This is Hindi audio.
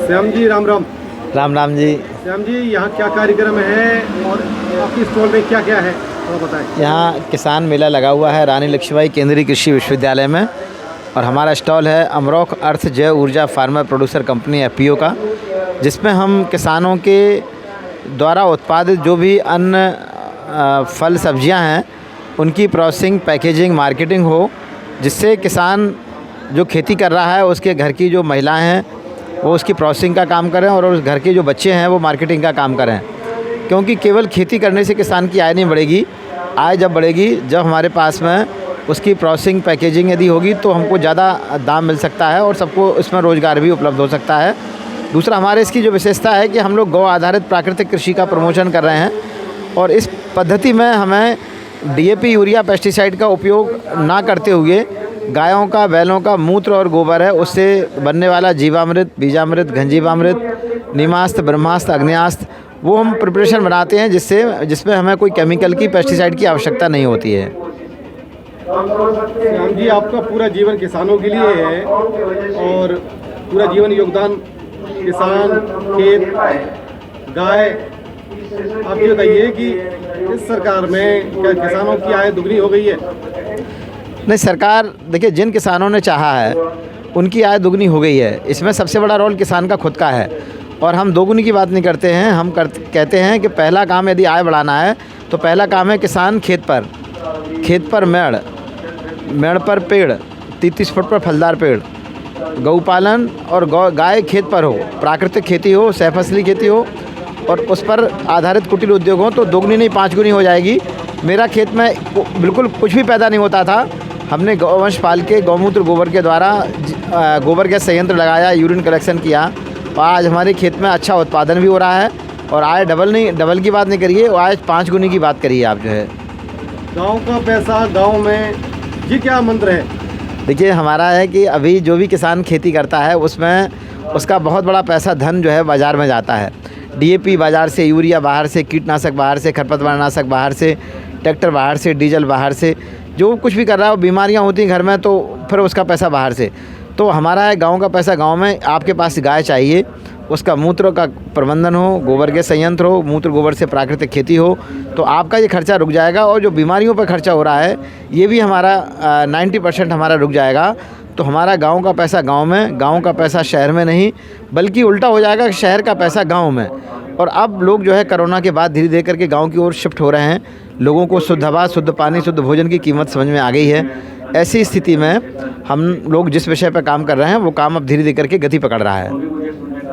श्याम जी राम राम। राम राम जी। श्याम जी, यहाँ क्या कार्यक्रम है और आपकी स्टॉल में क्या क्या है थोड़ा बताएं। यहाँ किसान मेला लगा हुआ है रानी लक्ष्मीबाई केंद्रीय कृषि विश्वविद्यालय में, और हमारा स्टॉल है अमरोख अर्थ जैव ऊर्जा फार्मर प्रोड्यूसर कंपनी एफपीओ का, जिसमें हम किसानों के द्वारा उत्पादित जो भी अन्न फल सब्जियां हैं उनकी प्रोसेसिंग, पैकेजिंग, मार्केटिंग हो, जिससे किसान जो खेती कर रहा है उसके घर की जो महिलाएं हैं वो उसकी प्रोसेसिंग का काम करें और उस घर के जो बच्चे हैं वो मार्केटिंग का काम करें। क्योंकि केवल खेती करने से किसान की आय नहीं बढ़ेगी। आय जब बढ़ेगी जब हमारे पास में उसकी प्रोसेसिंग, पैकेजिंग यदि होगी तो हमको ज़्यादा दाम मिल सकता है और सबको इसमें रोज़गार भी उपलब्ध हो सकता है। दूसरा, हमारे इसकी जो विशेषता है कि हम लोग गौ आधारित प्राकृतिक कृषि का प्रमोशन कर रहे हैं, और इस पद्धति में हमें डीएपी, यूरिया, पेस्टिसाइड का उपयोग ना करते हुए गायों का, बैलों का मूत्र और गोबर है उससे बनने वाला जीवामृत, बीजामृत, घनजीवामृत, नीमास्त्र, ब्रह्मास्त्र, अग्न्यास्त्र, वो हम प्रिपरेशन बनाते हैं जिसमें हमें कोई केमिकल की, पेस्टिसाइड की आवश्यकता नहीं होती है। श्याम जी, आपका पूरा जीवन किसानों के लिए है और पूरा जीवन योगदान किसान, खेत, गाय। आप ये बताइए कि इस सरकार में क्या किसानों की आय दुगनी हो गई है? नहीं, सरकार देखिए, जिन किसानों ने चाहा है उनकी आय दुगनी हो गई है। इसमें सबसे बड़ा रोल किसान का खुद का है, और हम दोगुनी की बात नहीं करते हैं। हम कहते हैं कि पहला काम यदि आय बढ़ाना है तो पहला काम है किसान खेत पर मेड़ पर पेड़, 33 फुट पर फलदार पेड़, गौपालन और गाय खेत पर हो, प्राकृतिक खेती हो, सहफसली खेती हो और उस पर आधारित कुटीर उद्योग हो, तो दोगुनी नहीं 5 गुनी हो जाएगी। मेरा खेत में बिल्कुल कुछ भी पैदा नहीं होता था। हमने गौवंश पाल के गौमूत्र, गोबर के द्वारा गोबर गैस संयंत्र लगाया, यूरिन कलेक्शन किया, और आज हमारे खेत में अच्छा उत्पादन भी हो रहा है और आय डबल की बात नहीं करिए, आय 5 गुनी की बात करिए आप। जो है गांव का पैसा गांव में, ये क्या मंत्र है? देखिए, हमारा है कि अभी जो भी किसान खेती करता है उसमें उसका बहुत बड़ा पैसा, धन जो है बाज़ार में जाता है। डीएपी बाज़ार से, यूरिया बाहर से, कीटनाशक बाहर से, खरपतवारनाशक बाहर से, ट्रैक्टर बाहर से, डीजल बाहर से, जो कुछ भी कर रहा है, बीमारियां होती हैं घर में तो फिर उसका पैसा बाहर से। तो हमारा है गांव का पैसा गांव में। आपके पास गाय चाहिए, उसका मूत्र का प्रबंधन हो, गोबर गैस संयंत्र हो, मूत्र गोबर से प्राकृतिक खेती हो, तो आपका ये खर्चा रुक जाएगा, और जो बीमारियों पर खर्चा हो रहा है ये भी हमारा 90% हमारा रुक जाएगा। तो हमारा गांव का पैसा गांव में, गांव का पैसा शहर में नहीं, बल्कि उल्टा हो जाएगा, शहर का पैसा गांव में। और अब लोग जो है कोरोना के बाद धीरे धीरे करके गांव की ओर शिफ्ट हो रहे हैं। लोगों को शुद्ध हवा, शुद्ध पानी, शुद्ध भोजन की कीमत समझ में आ गई है। ऐसी स्थिति में हम लोग जिस विषय पर काम कर रहे हैं वो काम अब धीरे धीरे करके गति पकड़ रहा है।